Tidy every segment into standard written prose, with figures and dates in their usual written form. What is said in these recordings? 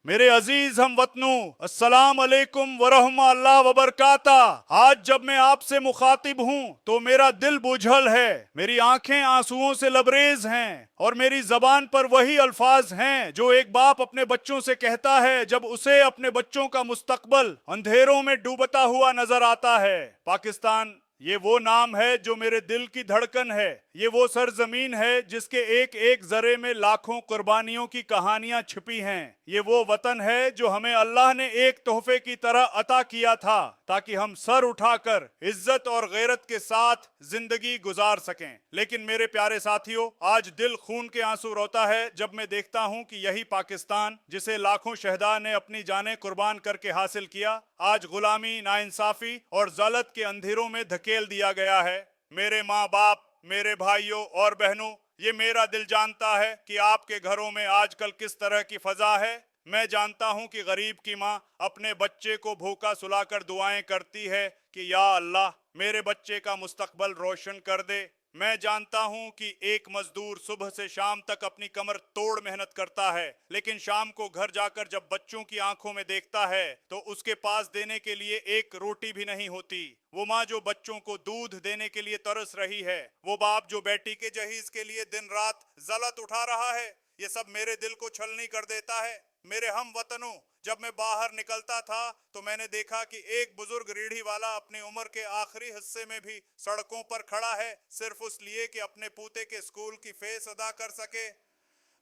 मेरे अजीज हम वतनों, अस्सलाम अलैकुम वरहमतुल्लाह वबरकाता। आज जब मैं आपसे मुखातिब हूँ तो मेरा दिल बोझल है, मेरी आंखें आंसुओं से लबरेज हैं और मेरी जबान पर वही अल्फाज हैं जो एक बाप अपने बच्चों से कहता है जब उसे अपने बच्चों का मुस्तकबल अंधेरों में डूबता हुआ नजर आता है। पाकिस्तान ये वो नाम है जो मेरे दिल की धड़कन है। ये वो सरजमीन है जिसके एक एक जरे में लाखों कुर्बानियों की कहानियां छिपी हैं। ये वो वतन है जो हमें अल्लाह ने एक तोहफे की तरह अता किया था ताकि हम सर उठाकर इज्जत और गैरत के साथ जिंदगी गुजार सकें। लेकिन मेरे प्यारे साथियों, आज दिल खून के आंसू रोता है जब मैं देखता हूं कि यही पाकिस्तान जिसे लाखों शहदा ने अपनी जानें कुर्बान करके हासिल किया, आज गुलामी, नाइंसाफी और ज़लत के अंधेरों में धकेल दिया गया है। मेरे माँ बाप, मेरे भाइयों और बहनों, ये मेरा दिल जानता है कि आपके घरों में आजकल किस तरह की फजा है। मैं जानता हूं कि गरीब की माँ अपने बच्चे को भूखा सुलाकर दुआएं करती है कि या अल्लाह मेरे बच्चे का मुस्तकबल रोशन कर दे। मैं जानता हूं कि एक मजदूर सुबह से शाम तक अपनी कमर तोड़ मेहनत करता है, लेकिन शाम को घर जाकर जब बच्चों की आंखों में देखता है तो उसके पास देने के लिए एक रोटी भी नहीं होती। वो माँ जो बच्चों को दूध देने के लिए तरस रही है, वो बाप जो बेटी के जहीज के लिए दिन रात जलत उठा रहा है, ये सब मेरे दिल को छलनी कर देता है। मेरे हम वतनों, जब मैं बाहर निकलता था तो मैंने देखा कि एक बुजुर्ग रेढ़ी वाला अपनी उम्र के आखिरी हिस्से में भी सड़कों पर खड़ा है, सिर्फ इसलिए कि अपने पोते के स्कूल की फीस अदा कर सके।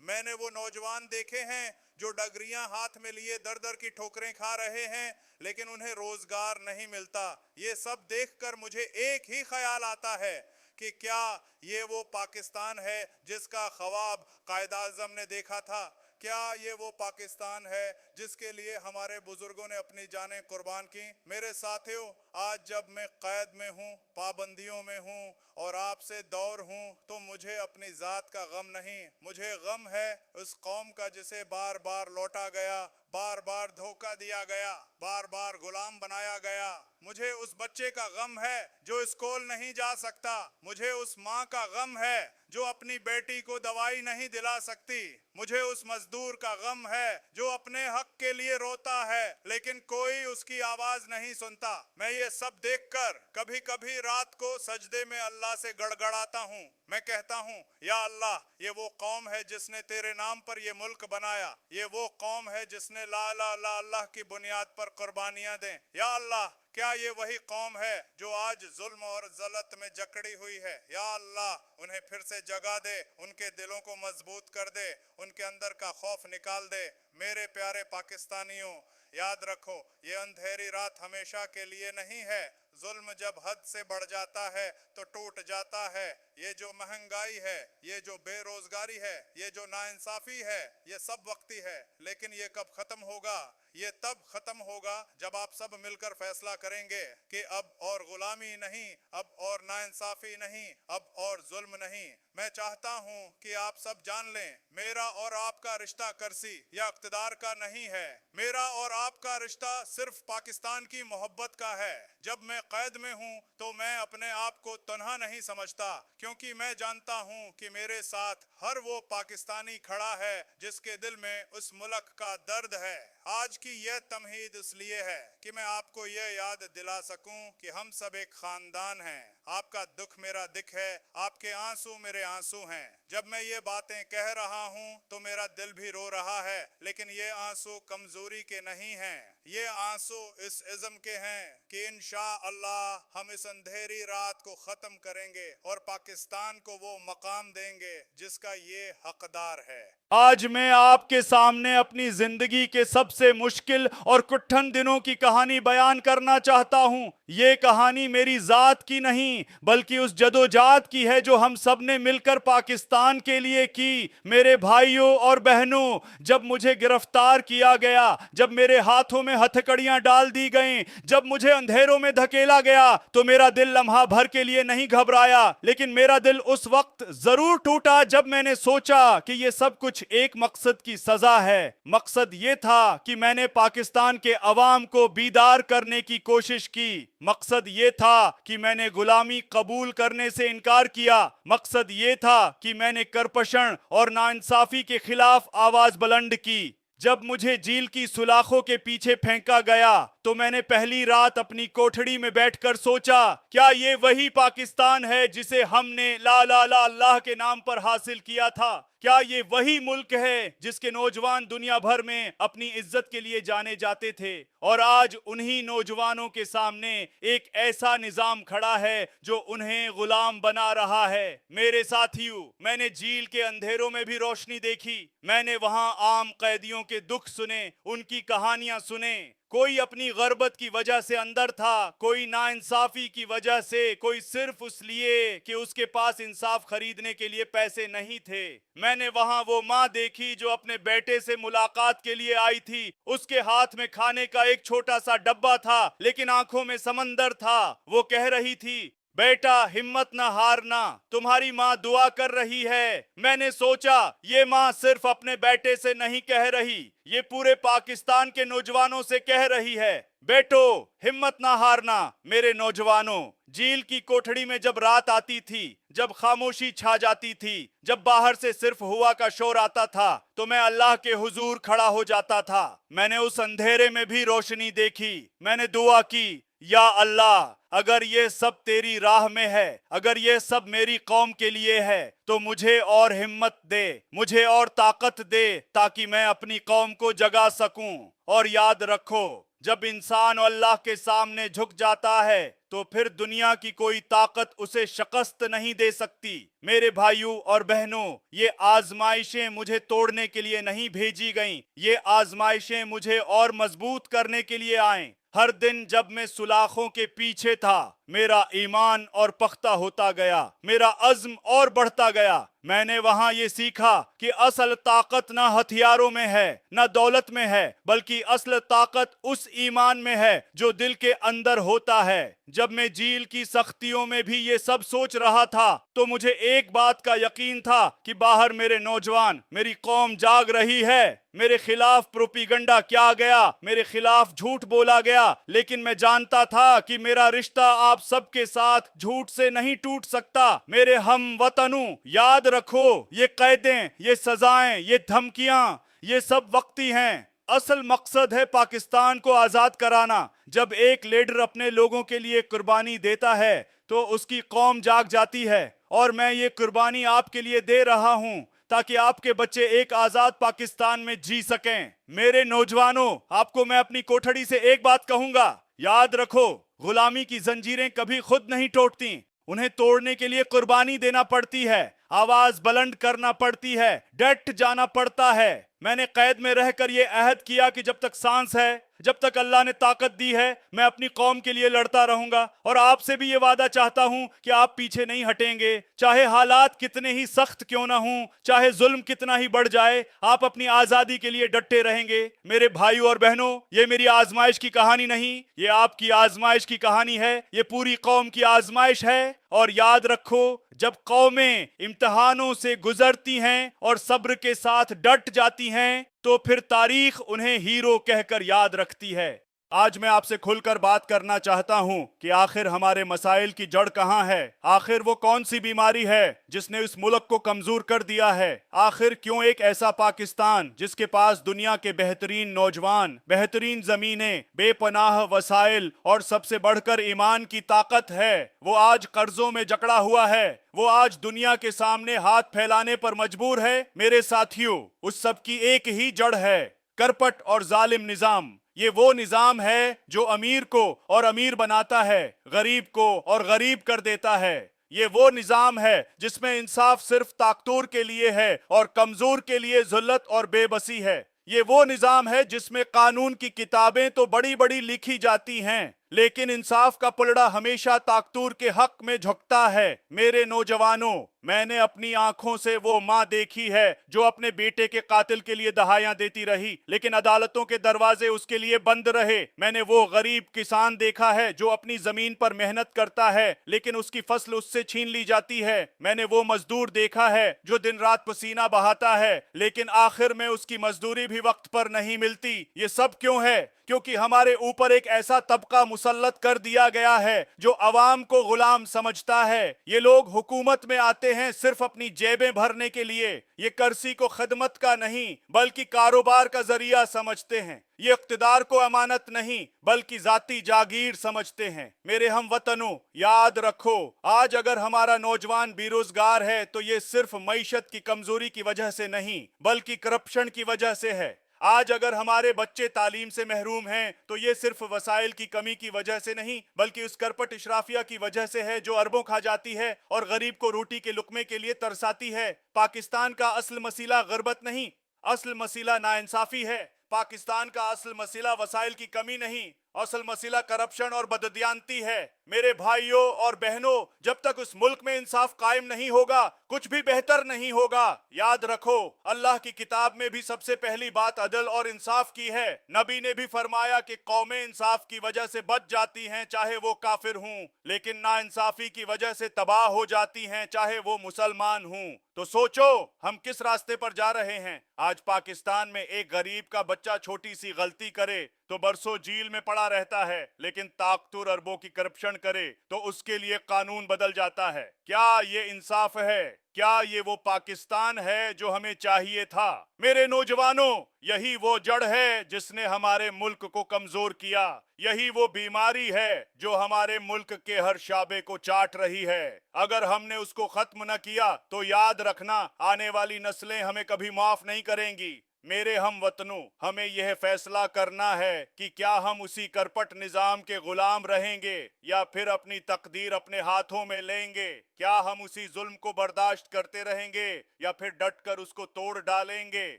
मैंने वो नौजवान देखे हैं जो डगरियां हाथ में लिए दर दर की ठोकरें खा रहे हैं, लेकिन उन्हें रोजगार नहीं मिलता। ये सब देखकर मुझे एक ही ख्याल आता है कि क्या ये वो पाकिस्तान है जिसका ख्वाब कायद आज़म ने देखा था? क्या ये वो पाकिस्तान है जिसके लिए हमारे बुजुर्गों ने अपनी जानें कुर्बान की? मेरे साथियों, आज जब मैं कैद में हूँ, पाबंदियों में हूँ और आपसे दूर हूँ, तो मुझे अपनी ज़ात का गम नहीं, मुझे गम है उस कौम का जिसे बार बार लौटा गया, बार बार धोखा दिया गया, बार बार गुलाम बनाया गया। मुझे उस बच्चे का गम है जो स्कूल नहीं जा सकता। मुझे उस माँ का गम है जो अपनी बेटी को दवाई नहीं दिला सकती। मुझे उस मजदूर का गम है जो अपने हक के लिए रोता है लेकिन कोई उसकी आवाज नहीं सुनता। मैं ये सब देखकर कभी कभी रात को सजदे में अल्लाह से गड़गड़ाता हूँ। मैं कहता हूँ, या अल्लाह, ये वो कौम है जिसने तेरे नाम पर ये मुल्क बनाया। ये वो कौम है जिसने ला ला ला अल्लाह की बुनियाद पर कुर्बानियां दें। या अल्लाह, क्या ये वही कौम है जो आज जुल्म और जलत में जकड़ी हुई है? या अल्लाह, उन्हें फिर से जगा दे, उनके दिलों को मजबूत कर दे, उनके अंदर का खौफ निकाल दे। मेरे प्यारे पाकिस्तानियों, याद रखो, ये अंधेरी रात हमेशा के लिए नहीं है। जुल्म जब हद से बढ़ जाता है तो टूट जाता है। ये जो महंगाई है, ये जो बेरोजगारी है, ये जो नाइंसाफी है, ये सब वक्ती है, लेकिन ये कब खत्म होगा? ये तब खत्म होगा जब आप सब मिलकर फैसला करेंगे कि अब और गुलामी नहीं, अब और नाइंसाफी नहीं, अब और जुल्म नहीं। मैं चाहता हूं कि आप सब जान लें, मेरा और आपका रिश्ता करसी या इक़्तिदार का नहीं है। मेरा और आपका रिश्ता सिर्फ पाकिस्तान की मोहब्बत का है। जब मैं कैद में हूं तो मैं अपने आप को तन्हा नहीं समझता, क्योंकि मैं जानता हूं कि मेरे साथ हर वो पाकिस्तानी खड़ा है जिसके दिल में उस मुल्क का दर्द है। आज की यह तमहीद इसलिए है कि मैं आपको यह याद दिला सकूं कि हम सब एक खानदान हैं। आपका दुख मेरा दुख है, आपके आंसू मेरे आंसू हैं। जब मैं ये बातें कह रहा हूं तो मेरा दिल भी रो रहा है, लेकिन ये आंसू कमजोरी के नहीं हैं। ये आंसू इस इज़्म के हैं कि इंशाअल्लाह हम इस अंधेरी रात को खत्म करेंगे और पाकिस्तान को वो मकाम देंगे जिसका ये हकदार है। आज मैं आपके सामने अपनी जिंदगी के सबसे मुश्किल और कुट्ठन दिनों की कहानी बयान करना चाहता हूँ। ये कहानी मेरी जात की नहीं बल्कि उस जदोजहद की है जो हम सब ने मिलकर पाकिस्तान के लिए की। मेरे भाइयों और बहनों, जब मुझे गिरफ्तार किया गया, जब मेरे हाथों में हथकड़ियां डाल दी गईं, जब मुझे अंधेरों में धकेला गया, तो मेरा दिल लम्हा भर के लिए नहीं घबराया, लेकिन मेरा दिल उस वक्त जरूर टूटा जब मैंने सोचा कि ये सब कुछ एक मकसद की सजा है। मकसद ये था कि मैंने पाकिस्तान के अवाम को बीदार करने की कोशिश की। मकसद ये था कि मैंने गुलामी कबूल करने से इनकार किया। मकसद ये था कि मैंने करपशन और नाइंसाफी के खिलाफ आवाज बुलंद की। जब मुझे झील की सुलाखों के पीछे फेंका गया तो मैंने पहली रात अपनी कोठड़ी में बैठकर सोचा, क्या ये वही पाकिस्तान है जिसे हमने ला ला ला अल्लाह के नाम पर हासिल किया था? क्या ये वही मुल्क है जिसके नौजवान दुनिया भर में अपनी इज्जत के लिए जाने जाते थे? और आज उन्हीं नौजवानों के सामने एक ऐसा निजाम खड़ा है जो उन्हें गुलाम बना रहा है। मेरे साथियों, मैंने झील के अंधेरों में भी रोशनी देखी। मैंने वहां आम कैदियों के दुख सुने, उनकी कहानियां सुने। कोई अपनी गर्बत की वजह से अंदर था, कोई नाइंसाफी की वजह से, कोई सिर्फ इसलिए कि उसके पास इंसाफ खरीदने के लिए पैसे नहीं थे। मैंने वहां वो माँ देखी जो अपने बेटे से मुलाकात के लिए आई थी। उसके हाथ में खाने का एक छोटा सा डब्बा था, लेकिन आंखों में समंदर था। वो कह रही थी, बेटा हिम्मत न हारना, तुम्हारी माँ दुआ कर रही है। मैंने सोचा, ये माँ सिर्फ अपने बेटे से नहीं कह रही, ये पूरे पाकिस्तान के नौजवानों से कह रही है, बेटो हिम्मत ना हारना। मेरे नौजवानों, झील की कोठड़ी में जब रात आती थी, जब खामोशी छा जाती थी, जब बाहर से सिर्फ हुआ का शोर आता था, तो मैं अल्लाह के हुजूर खड़ा हो जाता था। मैंने उस अंधेरे में भी रोशनी देखी। मैंने दुआ की, या अल्लाह, अगर ये सब तेरी राह में है, अगर ये सब मेरी कौम के लिए है, तो मुझे और हिम्मत दे, मुझे और ताकत दे, ताकि मैं अपनी कौम को जगा सकूं। और याद रखो, जब इंसान अल्लाह के सामने झुक जाता है तो फिर दुनिया की कोई ताकत उसे शिकस्त नहीं दे सकती। मेरे भाइयों और बहनों, ये आजमाइशें मुझे तोड़ने के लिए नहीं भेजी गईं, ये आजमाइशें मुझे और मजबूत करने के लिए आए। हर दिन जब मैं सुलाखों के पीछे था, मेरा ईमान और पख्ता होता गया, मेरा अज़्म और बढ़ता गया। मैंने वहां ये सीखा कि असल ताकत ना हथियारों में है, ना दौलत में है, बल्कि असल ताकत उस ईमान में है जो दिल के अंदर होता है। जब मैं झील की सख्तियों में भी ये सब सोच रहा था, तो मुझे एक बात का यकीन था कि बाहर मेरे नौजवान, मेरी कौम जाग रही है। मेरे खिलाफ प्रोपिगंडा किया गया, मेरे खिलाफ झूठ बोला गया, लेकिन मैं जानता था कि मेरा रिश्ता आप सबके साथ झूठ से नहीं टूट सकता। मेरे हम वतनों, याद रखो, ये कैदें, ये सजाएं, ये धमकियां, ये सब वक्ती हैं। असल मकसद है पाकिस्तान को आजाद कराना। जब एक लीडर अपने लोगों के लिए कुर्बानी देता है तो उसकी कौम जाग जाती है, और मैं ये कुर्बानी आपके लिए दे रहा हूं ताकि आपके बच्चे एक आजाद पाकिस्तान में जी सकें। मेरे नौजवानों, आपको मैं अपनी कोठड़ी से एक बात कहूंगा, याद रखो, गुलामी की जंजीरें कभी खुद नहीं टूटती, उन्हें तोड़ने के लिए कुर्बानी देना पड़ती है, आवाज बुलंद करना पड़ती है, डट जाना पड़ता है। मैंने कैद में रहकर ये अहद किया कि जब तक सांस है, जब तक अल्लाह ने ताकत दी है, मैं अपनी कौम के लिए लड़ता रहूंगा। और आपसे भी ये वादा चाहता हूं कि आप पीछे नहीं हटेंगे, चाहे हालात कितने ही सख्त क्यों ना हों, चाहे जुल्म कितना ही बढ़ जाए, आप अपनी आजादी के लिए डटे रहेंगे। मेरे भाइयों और बहनों, ये मेरी आजमाइश की कहानी नहीं, ये आपकी आजमाइश की कहानी है, ये पूरी कौम की आजमाइश है। और याद रखो, जब कौमें इम्तिहानों से गुजरती हैं और सब्र के साथ डट जाती हैं, तो फिर तारीख उन्हें हीरो कहकर याद रखती है। आज मैं आपसे खुलकर बात करना चाहता हूं कि आखिर हमारे मसाइल की जड़ कहां है, आखिर वो कौन सी बीमारी है जिसने इस मुल्क को कमजोर कर दिया है। आखिर क्यों एक ऐसा पाकिस्तान जिसके पास दुनिया के बेहतरीन नौजवान, बेहतरीन जमीनें, बेपनाह वसाइल और सबसे बढ़कर ईमान की ताकत है, वो आज कर्जों में जकड़ा हुआ है, वो आज दुनिया के सामने हाथ फैलाने पर मजबूर है। मेरे साथियों, उस सब की एक ही जड़ है, करपट और जालिम निजाम। ये वो निजाम है जो अमीर को और अमीर बनाता है, गरीब को और गरीब कर देता है। ये वो निजाम है जिसमें इंसाफ सिर्फ ताकतवर के लिए है और कमजोर के लिए ज़िल्लत और बेबसी है। ये वो निजाम है जिसमें कानून की किताबें तो बड़ी बड़ी लिखी जाती हैं, लेकिन इंसाफ का पलड़ा हमेशा ताकतवर के हक में झुकता है। मेरे नौजवानों, मैंने अपनी आंखों से वो माँ देखी है जो अपने बेटे के कातिल के लिए दहाइयां देती रही, लेकिन अदालतों के दरवाजे उसके लिए बंद रहे। मैंने वो गरीब किसान देखा है जो अपनी जमीन पर मेहनत करता है, लेकिन उसकी फसल उससे छीन ली जाती है। मैंने वो मजदूर देखा है जो दिन रात पसीना बहाता है, लेकिन आखिर में उसकी मजदूरी भी वक्त पर नहीं मिलती। ये सब क्यों है? क्योंकि हमारे ऊपर एक ऐसा तबका मुसल्लत कर दिया गया है जो अवाम को गुलाम समझता है। ये लोग हुकूमत में आते करते हैं सिर्फ अपनी जेबें भरने के लिए। ये करसी को खदमत का नहीं बल्कि कारोबार का जरिया समझते हैं। ये इख्तिदार को अमानत नहीं बल्कि जाती जागीर समझते हैं। मेरे हम वतनों, याद रखो, आज अगर हमारा नौजवान बेरोजगार है तो ये सिर्फ मईशत की कमजोरी की वजह से नहीं बल्कि करप्शन की वजह से है। आज अगर हमारे बच्चे तालीम से महरूम हैं तो ये सिर्फ वसाइल की कमी की वजह से नहीं बल्कि उस करपट इशराफिया की वजह से है जो अरबों खा जाती है और गरीब को रोटी के लुकमे के लिए तरसाती है। पाकिस्तान का असल मसीला गुर्बत नहीं, असल मसीला नाइंसाफी है। पाकिस्तान का असल मसीला वसाइल की कमी नहीं, असल मसीला करप्शन और बददियानती है। मेरे भाइयों और बहनों, जब तक उस मुल्क में इंसाफ कायम नहीं होगा कुछ भी बेहतर नहीं होगा। याद रखो, अल्लाह की किताब में भी सबसे पहली बात अदल और इंसाफ की है। नबी ने भी फरमाया कि कौमें इंसाफ की वजह से बच जाती हैं चाहे वो काफिर हूं, लेकिन नाइंसाफी की वजह से तबाह हो जाती हैं चाहे वो मुसलमान हूं। तो सोचो हम किस रास्ते पर जा रहे हैं। आज पाकिस्तान में एक गरीब का बच्चा छोटी सी गलती करे तो बरसों जेल में पड़ा रहता है, लेकिन ताकतूर अरबों की करप्शन करे तो उसके लिए कानून बदल जाता है। क्या ये इंसाफ है? क्या ये वो पाकिस्तान है जो हमें चाहिए था? मेरे नौजवानों, यही वो जड़ है जिसने हमारे मुल्क को कमजोर किया। यही वो बीमारी है जो हमारे मुल्क के हर शाबे को चाट रही है। अगर हमने उसको खत्म न किया तो याद रखना, आने वाली नस्लें हमें कभी माफ नहीं करेंगी। मेरे हम वतनों, हमें यह फैसला करना है कि क्या हम उसी करपट निजाम के गुलाम रहेंगे या फिर अपनी तकदीर अपने हाथों में लेंगे। क्या हम उसी जुल्म को बर्दाश्त करते रहेंगे या फिर डट कर उसको तोड़ डालेंगे।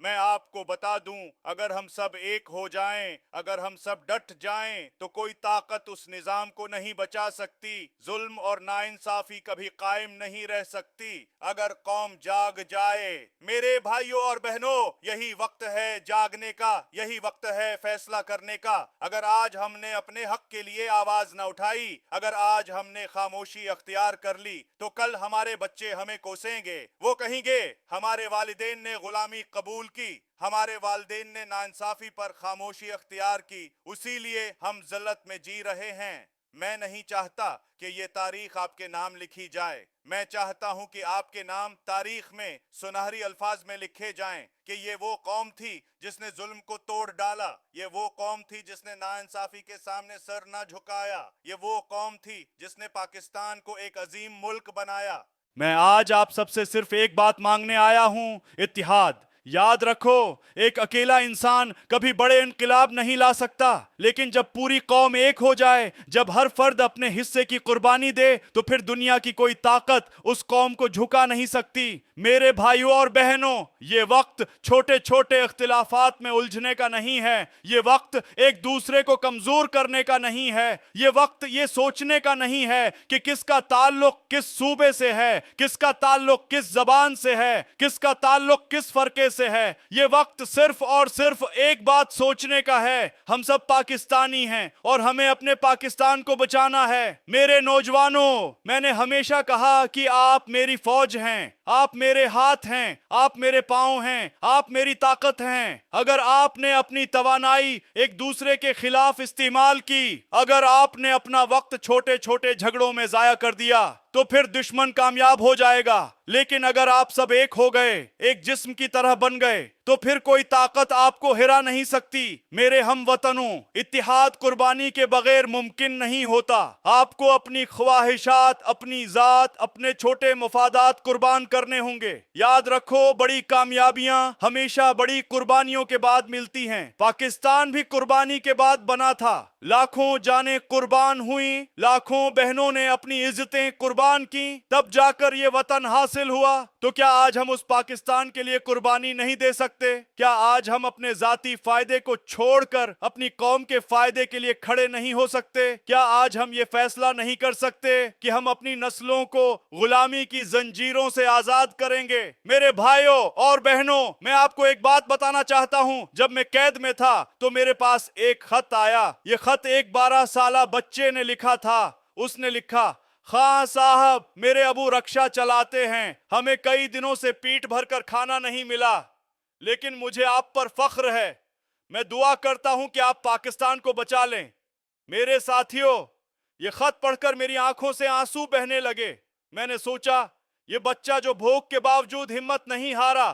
मैं आपको बता दूं, अगर हम सब एक हो जाएं, अगर हम सब डट जाएं तो कोई ताकत उस निजाम को नहीं बचा सकती। जुल्म और नाइंसाफी कभी कायम नहीं रह सकती अगर कौम जाग जाए। मेरे भाइयों और बहनों, यही वक्त है जागने का, यही वक्त है फैसला करने का। अगर आज हमने अपने हक के लिए आवाज न उठाई, अगर आज हमने खामोशी अख्तियार कर ली, तो कल हमारे बच्चे हमें कोसेंगे। वो कहेंगे हमारे वालिदैन ने गुलामी कबूल की, हमारे वालिदैन ने नाइंसाफी पर खामोशी अख्तियार की, उसी लिए हम जिल्लत में जी रहे हैं। मैं नहीं चाहता कि ये तारीख आपके नाम लिखी जाए। मैं चाहता हूं कि आपके नाम तारीख में सुनहरी अल्फाज में लिखे जाएं कि ये वो कौम थी जिसने जुल्म को तोड़ डाला, ये वो कौम थी जिसने नाइंसाफी के सामने सर ना झुकाया, ये वो कौम थी जिसने पाकिस्तान को एक अजीम मुल्क बनाया। मैं आज आप सबसे सिर्फ एक बात मांगने आया हूं, इत्तिहाद। याद रखो, एक अकेला इंसान कभी बड़े इनकलाब नहीं ला सकता, लेकिन जब पूरी कौम एक हो जाए, जब हर फर्द अपने हिस्से की कुर्बानी दे, तो फिर दुनिया की कोई ताकत उस कौम को झुका नहीं सकती। मेरे भाइयों और बहनों, ये वक्त छोटे छोटे इख्तिलाफात में उलझने का नहीं है, ये वक्त एक दूसरे को कमजोर करने का नहीं है, ये वक्त ये सोचने का नहीं है कि किसका ताल्लुक किस सूबे से है, किसका ताल्लुक किस जबान से है, किसका ताल्लुक किस फरके से है। ये वक्त सिर्फ और सिर्फ एक बात सोचने का है, हम सब पाकिस्तानी हैं और हमें अपने पाकिस्तान को बचाना है। मेरे नौजवानों, मैंने हमेशा कहा कि आप मेरी फौज हैं, आप मेरे हाथ हैं, आप मेरे पांव हैं, आप मेरी ताकत हैं। अगर आपने अपनी तवानाई एक दूसरे के खिलाफ इस्तेमाल की, अगर आपने अपना वक्त छोटे छोटे झगड़ों में जाया कर दिया, तो फिर दुश्मन कामयाब हो जाएगा। लेकिन अगर आप सब एक हो गए, एक जिस्म की तरह बन गए, तो फिर कोई ताकत आपको हिरा नहीं सकती। मेरे हम वतनों, इत्तिहाद कुर्बानी के बगैर मुमकिन नहीं होता। आपको अपनी ख्वाहिशात, अपनी जात, अपने छोटे मुफादात कुर्बान करने होंगे। याद रखो, बड़ी कामयाबियां हमेशा बड़ी कुर्बानियों के बाद मिलती हैं। पाकिस्तान भी कुर्बानी के बाद बना था। लाखों जानें कुर्बान हुई, लाखों बहनों ने अपनी इज्जतें कुर्बान की, तब जाकर ये वतन हासिल हुआ। तो क्या आज हम उस पाकिस्तान के लिए कुर्बानी नहीं दे सकते? क्या आज हम अपने जाती फायदे को छोड़कर अपनी कौम के फायदे के लिए खड़े नहीं हो सकते? क्या आज हम ये फैसला नहीं कर सकते कि हम अपनी नस्लों को गुलामी की जंजीरों से आजाद करेंगे? मेरे भाइयों और बहनों, मैं आपको एक बात बताना चाहता हूं। जब मैं कैद में था तो मेरे पास एक खत आया। ये खत एक 12 साला बच्चे ने लिखा था। उसने लिखा, खां साहब, मेरे अबू रक्षा चलाते हैं, हमें कई दिनों से पीठ भरकर खाना नहीं मिला, लेकिन मुझे आप पर फख्र है। मैं दुआ करता हूं कि आप पाकिस्तान को बचा लें। मेरे साथियों, ये खत पढ़कर मेरी आंखों से आंसू बहने लगे। मैंने सोचा ये बच्चा जो भूख के बावजूद हिम्मत नहीं हारा,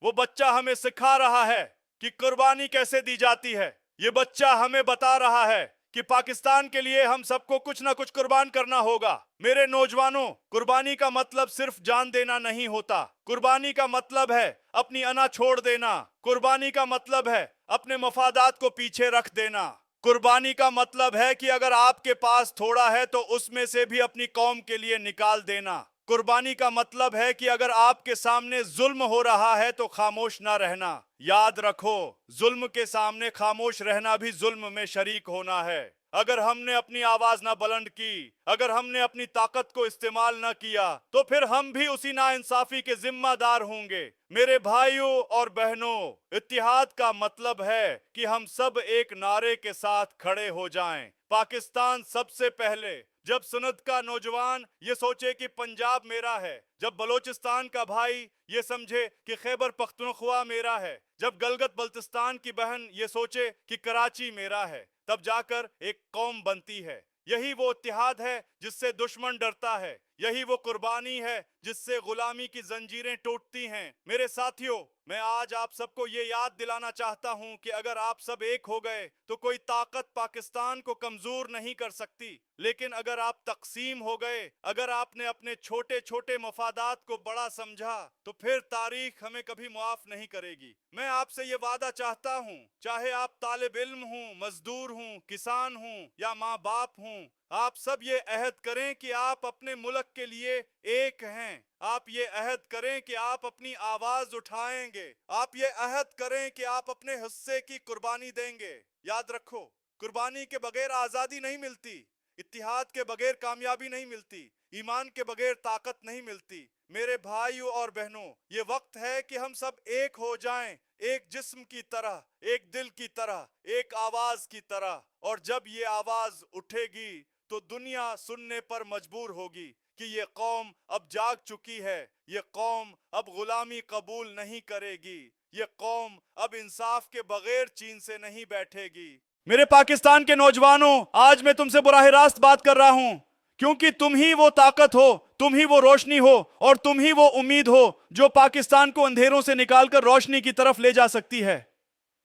वो बच्चा हमें सिखा रहा है कि कुर्बानी कैसे दी जाती है। ये बच्चा हमें बता रहा है कि पाकिस्तान के लिए हम सबको कुछ ना कुछ कुर्बान करना होगा। मेरे नौजवानों, कुर्बानी का मतलब सिर्फ जान देना नहीं होता। कुर्बानी का मतलब है अपनी अना छोड़ देना। कुर्बानी का मतलब है अपने मफादात को पीछे रख देना। कुर्बानी का मतलब है कि अगर आपके पास थोड़ा है तो उसमें से भी अपनी कौम के लिए निकाल देना। कुर्बानी का मतलब है कि अगर आपके सामने जुल्म हो रहा है तो खामोश ना रहना। याद रखो, जुल्म के सामने खामोश रहना भी जुल्म में शरीक होना है। अगर हमने अपनी आवाज ना बुलंद की, अगर हमने अपनी ताकत को इस्तेमाल ना किया, तो फिर हम भी उसी नाइंसाफी के जिम्मेदार होंगे। मेरे भाइयों और बहनों, इत्तिहाद का मतलब है कि हम सब एक नारे के साथ खड़े हो जाएं। पाकिस्तान सबसे पहले। जब सनद का नौजवान ये सोचे कि पंजाब मेरा है, जब बलोचिस्तान का भाई ये समझे कि खैबर पख्तूनख्वा मेरा है, जब गलगत बल्तिस्तान की बहन ये सोचे कि कराची मेरा है, तब जाकर एक कौम बनती है। यही वो इत्तिहाद है जिससे दुश्मन डरता है। यही वो कुर्बानी है जिससे गुलामी की जंजीरें टूटती हैं। मेरे साथियों, मैं आज आप सबको ये याद दिलाना चाहता हूं कि अगर आप सब एक हो गए तो कोई ताकत पाकिस्तान को कमजोर नहीं कर सकती। लेकिन अगर आप तकसीम हो गए, अगर आपने अपने छोटे छोटे मफादात को बड़ा समझा, तो फिर तारीख हमें कभी मुआफ नहीं करेगी। मैं आपसे ये वादा चाहता हूँ, चाहे आप तालिब इल्म हूँ, मजदूर हूँ, किसान हूँ या माँ बाप हूँ, आप सब ये अहद करें कि आप अपने मुल्क के लिए एक हैं। आप ये अहद करें कि आप अपनी आवाज उठाएंगे। आप ये अहद करें कि आप अपने हिस्से की कुर्बानी देंगे। याद रखो, कुर्बानी के बगैर आजादी नहीं मिलती, इत्तिहाद के बगैर कामयाबी नहीं मिलती, ईमान के बगैर ताकत नहीं मिलती। मेरे भाइयों और बहनों, ये वक्त है कि हम सब एक हो जाएं, एक जिस्म की तरह, एक दिल की तरह, एक आवाज की तरह। और जब ये आवाज उठेगी तो दुनिया सुनने पर मजबूर होगी कि ये कौम अब जाग चुकी है। ये कौम अब गुलामी कबूल नहीं करेगी। ये कौम अब इंसाफ के बगैर चीन से नहीं बैठेगी। मेरे पाकिस्तान के नौजवानों, आज मैं तुमसे बुराह रास्त बात कर रहा हूं, क्योंकि तुम ही वो ताकत हो, तुम ही वो रोशनी हो और तुम ही वो उम्मीद हो जो पाकिस्तान को अंधेरों से निकालकर रोशनी की तरफ ले जा सकती है।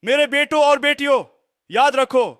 मेरे बेटों और बेटियों, याद रखो,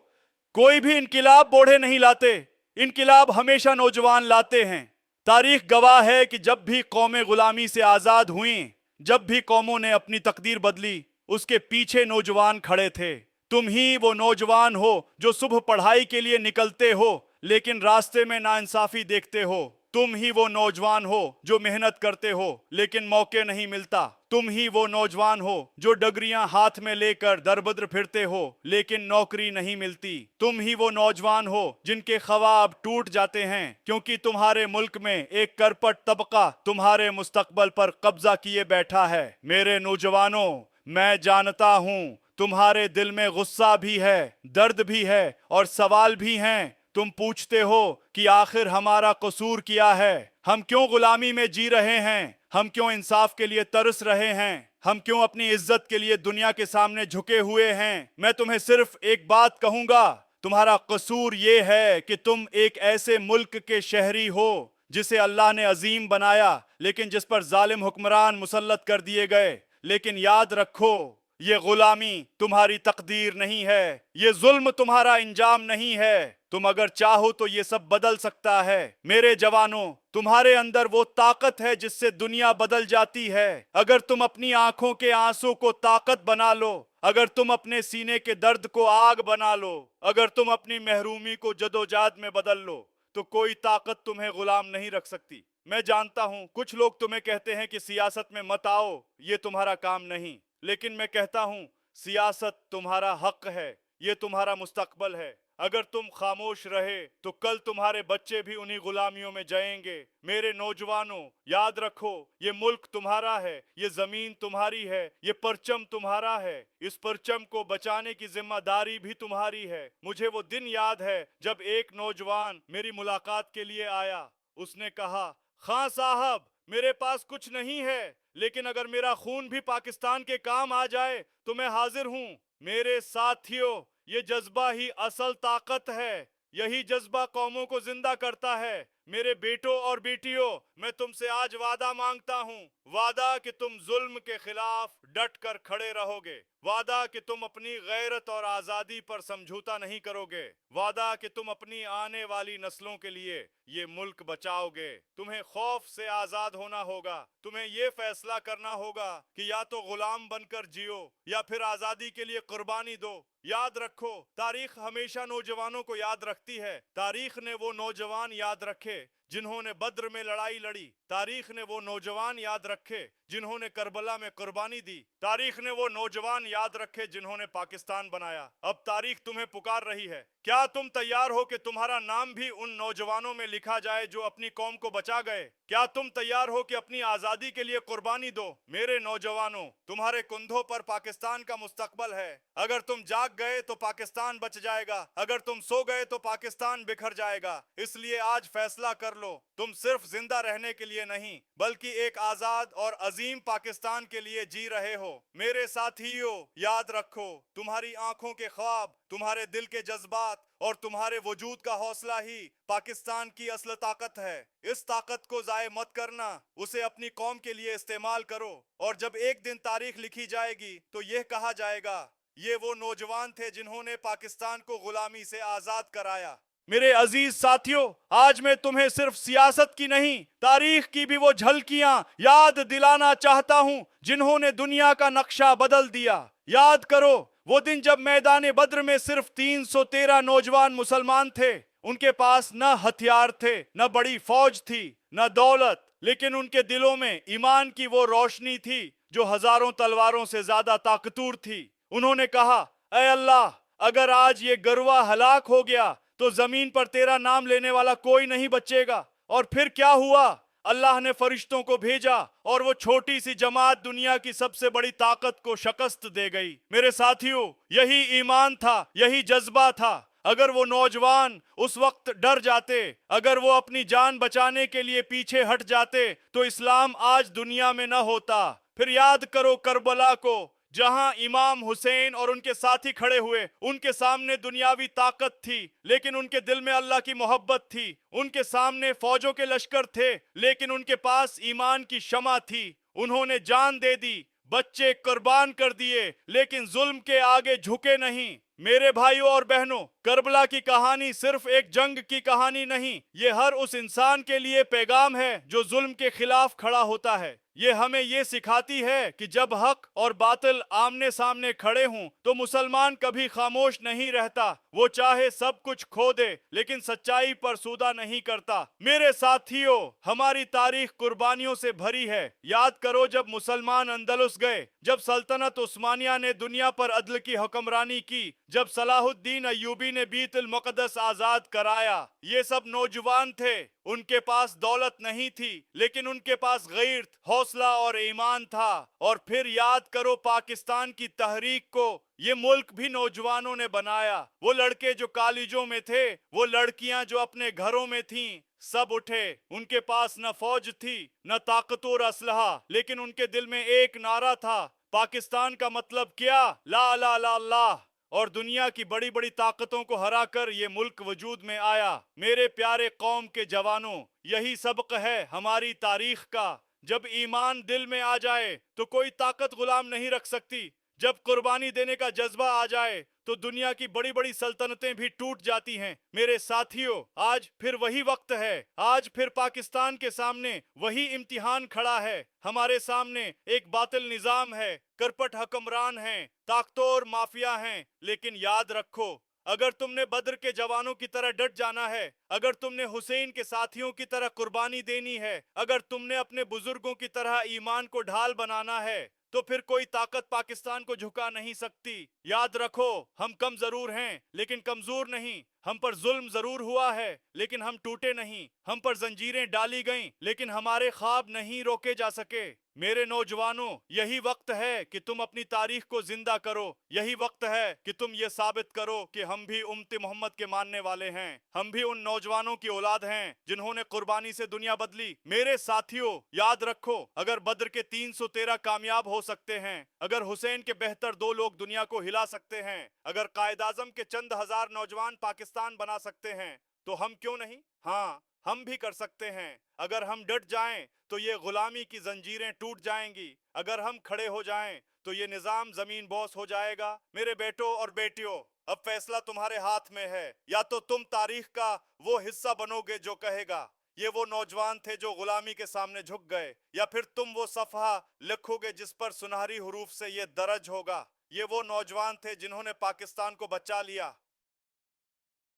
कोई भी इनकिलाब बूढ़े नहीं लाते, इनकिलाब हमेशा नौजवान लाते हैं। तारीख गवाह है कि जब भी कौमें गुलामी से आजाद हुई, जब भी कौमों ने अपनी तकदीर बदली, उसके पीछे नौजवान खड़े थे। तुम ही वो नौजवान हो जो सुबह पढ़ाई के लिए निकलते हो लेकिन रास्ते में नाइंसाफी देखते हो। तुम ही वो नौजवान हो जो मेहनत करते हो लेकिन मौके नहीं मिलता। तुम ही वो नौजवान हो जो डिग्रियां हाथ में लेकर दरबदर फिरते हो लेकिन नौकरी नहीं मिलती। तुम ही वो नौजवान हो जिनके ख्वाब टूट जाते हैं क्योंकि तुम्हारे मुल्क में एक करपट तबका तुम्हारे मुस्तकबल पर कब्जा किए बैठा है। मेरे नौजवानों, मैं जानता हूं तुम्हारे दिल में गुस्सा भी है, दर्द भी है और सवाल भी हैं। तुम पूछते हो कि आखिर हमारा कसूर क्या है, हम क्यों गुलामी में जी रहे हैं, हम क्यों इंसाफ के लिए तरस रहे हैं, हम क्यों अपनी इज्जत के लिए दुनिया के सामने झुके हुए हैं। मैं तुम्हें सिर्फ एक बात कहूंगा, तुम्हारा कसूर ये है कि तुम एक ऐसे मुल्क के शहरी हो जिसे अल्लाह ने अजीम बनाया लेकिन जिस पर जालिम हुक्मरान मुसल्लत कर दिए गए। लेकिन याद रखो, ये गुलामी तुम्हारी तकदीर नहीं है, ये जुल्म तुम्हारा इंजाम नहीं है। तुम अगर चाहो तो ये सब बदल सकता है। मेरे जवानों, तुम्हारे अंदर वो ताकत है जिससे दुनिया बदल जाती है। अगर तुम अपनी आंखों के आंसू को ताकत बना लो, अगर तुम अपने सीने के दर्द को आग बना लो, अगर तुम अपनी महरूमी को जदोजहद में बदल लो, तो कोई ताकत तुम्हें गुलाम नहीं रख सकती। मैं जानता हूं कुछ लोग तुम्हें कहते हैं कि सियासत में मत आओ, ये तुम्हारा काम नहीं, लेकिन मैं कहता हूं सियासत तुम्हारा हक है, ये तुम्हारा मुस्तकबल है। अगर तुम खामोश रहे तो कल तुम्हारे बच्चे भी उन्हीं गुलामियों में जाएंगे। मेरे नौजवानों, याद रखो, ये मुल्क तुम्हारा है, ये जमीन तुम्हारी है, ये परचम तुम्हारा है, इस परचम को बचाने की जिम्मेदारी भी तुम्हारी है। मुझे वो दिन याद है जब एक नौजवान मेरी मुलाकात के लिए आया। उसने कहा, खां साहब, मेरे पास कुछ नहीं है, लेकिन अगर मेरा खून भी पाकिस्तान के काम आ जाए तो मैं हाजिर हूं। मेरे साथियों, ये जज्बा ही असल ताकत है। यही जज्बा कौमों को जिंदा करता है। मेरे बेटों और बेटियों, मैं तुमसे आज वादा मांगता हूँ, वादा कि तुम जुल्म के खिलाफ डट कर खड़े रहोगे, वादा कि तुम अपनी गैरत और आज़ादी पर समझौता नहीं करोगे, वादा कि तुम अपनी आने वाली नस्लों के लिए ये मुल्क बचाओगे। तुम्हें खौफ से आज़ाद होना होगा, तुम्हें ये फैसला करना होगा कि या तो गुलाम बनकर जियो या फिर आज़ादी के लिए कुर्बानी दो। याद रखो, तारीख हमेशा नौजवानों को याद रखती है। तारीख ने वो नौजवान याद रखे जिन्होंने बद्र में लड़ाई लड़ी, तारीख ने वो नौजवान याद रखे जिन्होंने करबला में कुर्बानी दी, तारीख ने वो नौजवान याद रखे जिन्होंने पाकिस्तान बनाया। अब तारीख तुम्हें पुकार रही है, क्या तुम तैयार हो कि तुम्हारा नाम भी उन नौजवानों में लिखा जाए जो अपनी कौम को बचा गए? क्या तुम तैयार हो कि अपनी आजादी के लिए कुर्बानी दो? मेरे नौजवानों, तुम्हारे कंधों पर पाकिस्तान का मुस्तकबल है। अगर तुम जाग गए तो पाकिस्तान बच जाएगा, अगर तुम सो गए तो पाकिस्तान बिखर जाएगा। इसलिए आज फैसला कर लो, तुम सिर्फ जिंदा रहने के लिए नहीं बल्कि एक आजाद और अजीम पाकिस्तान के लिए जी रहे हो। मेरे साथियों, याद रखो, तुम्हारी आंखों के ख्वाब, तुम्हारे दिल के जज्बात और तुम्हारे वजूद का हौसला ही पाकिस्तान की असल ताकत है। इस ताकत को जाये मत करना, उसे अपनी कौम के लिए इस्तेमाल करो। और जब एक दिन तारीख लिखी जाएगी तो यह कहा जाएगा, ये वो नौजवान थे जिन्होंने पाकिस्तान को गुलामी से आजाद कराया। मेरे अजीज साथियों, आज मैं तुम्हें सिर्फ सियासत की नहीं, तारीख की भी वो झलकियां याद दिलाना चाहता हूं जिन्होंने दुनिया का नक्शा बदल दिया। याद करो वो दिन जब मैदान बद्र में सिर्फ 313 नौजवान मुसलमान थे। उनके पास न हथियार थे, न बड़ी फौज थी, न दौलत, लेकिन उनके दिलों में ईमान की वो रोशनी थी जो हजारों तलवारों से ज्यादा ताकतवर थी। उन्होंने कहा, ऐ अल्लाह, अगर आज ये गरवा हलाक हो गया तो जमीन पर तेरा नाम लेने वाला कोई नहीं बचेगा। और फिर क्या हुआ? अल्लाह ने फरिश्तों को भेजा और वो छोटी सी जमात दुनिया की सबसे बड़ी ताकत को शिकस्त दे गई। मेरे साथियों, यही ईमान था, यही जज्बा था। अगर वो नौजवान उस वक्त डर जाते, अगर वो अपनी जान बचाने के लिए पीछे हट जाते तो इस्लाम आज दुनिया में न होता। फिर याद करो करबला को, जहां इमाम हुसैन और उनके साथी खड़े हुए। उनके सामने दुनियावी ताकत थी लेकिन उनके दिल में अल्लाह की मोहब्बत थी। उनके सामने फौजों के लश्कर थे लेकिन उनके पास ईमान की शमा थी। उन्होंने जान दे दी, बच्चे कुर्बान कर दिए, लेकिन जुल्म के आगे झुके नहीं। मेरे भाइयों और बहनों, करबला की कहानी सिर्फ एक जंग की कहानी नहीं, ये हर उस इंसान के लिए पैगाम है जो जुल्म के खिलाफ खड़ा होता है। ये हमें ये सिखाती है कि जब हक और बातिल आमने सामने खड़े हों तो मुसलमान कभी खामोश नहीं रहता। वो चाहे सब कुछ खो दे लेकिन सच्चाई पर सूदा नहीं करता। मेरे साथियों, हमारी तारीख कुर्बानियों से भरी है। याद करो जब मुसलमान अंदलुस गए, जब सल्तनत उस्मानिया ने दुनिया पर अदल की हुक्मरानी की, जब सलाहुद्दीन अय्यूबी ने बीतुल मुक़द्दस आजाद कराया। ये सब नौजवान थे, उनके पास दौलत नहीं थी लेकिन उनके पास गैरत, हौसला और ईमान था। और फिर याद करो पाकिस्तान की तहरीक को, ये मुल्क भी नौजवानों ने बनाया। वो लड़के जो कॉलेजों में थे, वो लड़कियां जो अपने घरों में थीं, सब उठे। उनके पास न फौज थी न ताकतवर असलहा, लेकिन उनके दिल में एक नारा था, पाकिस्तान का मतलब क्या? ला ला ला ला। और दुनिया की बड़ी बड़ी ताकतों को हराकर ये मुल्क वजूद में आया। मेरे प्यारे कौम के जवानों, यही सबक है हमारी तारीख का। जब ईमान दिल में आ जाए तो कोई ताकत गुलाम नहीं रख सकती। जब कुर्बानी देने का जज्बा आ जाए तो दुनिया की बड़ी बड़ी सल्तनतें भी टूट जाती हैं। मेरे साथियों, आज फिर वही वक्त है। आज फिर पाकिस्तान के सामने वही इम्तिहान खड़ा है। हमारे सामने एक बातिल निजाम है, करपट हुक्मरान हैं, ताकतवर माफिया हैं। लेकिन याद रखो, अगर तुमने बद्र के जवानों की तरह डट जाना है, अगर तुमने हुसैन के साथियों की तरह कुर्बानी देनी है, अगर तुमने अपने बुजुर्गों की तरह ईमान को ढाल बनाना है, तो फिर कोई ताकत पाकिस्तान को झुका नहीं सकती। याद रखो, हम कम जरूर हैं लेकिन कमजोर नहीं। हम पर जुल्म जरूर हुआ है लेकिन हम टूटे नहीं। हम पर जंजीरें डाली गईं लेकिन हमारे ख्वाब नहीं रोके जा सके। मेरे नौजवानों, यही वक्त है कि तुम अपनी तारीख को जिंदा करो। यही वक्त है कि तुम ये साबित करो कि हम भी उम्मत मोहम्मद के मानने वाले हैं। हम भी उन नौजवानों की औलाद हैं जिन्होंने कुर्बानी से दुनिया बदली। मेरे साथियों, याद रखो, अगर बद्र के 313 कामयाब हो सकते हैं, अगर हुसैन के बेहतर 2 लोग दुनिया को हिला सकते हैं, अगर कायद आजम के चंद हजार नौजवान पाकिस्तान बना सकते हैं, तो हम क्यों नहीं? हाँ, ہم بھی کر سکتے ہیں. اگر ہم ڈٹ جائیں تو یہ غلامی کی زنجیریں ٹوٹ جائیں گی. اگر ہم کھڑے ہو جائیں تو یہ نظام زمین بوس ہو جائے گا. میرے بیٹوں اور بیٹیوں، اب فیصلہ تمہارے ہاتھ میں ہے. یا تو تم تاریخ کا وہ حصہ بنو گے جو کہے گا یہ وہ نوجوان تھے جو غلامی کے سامنے جھک گئے، یا پھر تم وہ صفحہ لکھو گے جس پر سنہری حروف سے یہ درج ہوگا یہ وہ نوجوان تھے جنہوں نے پاکستان کو بچا لیا.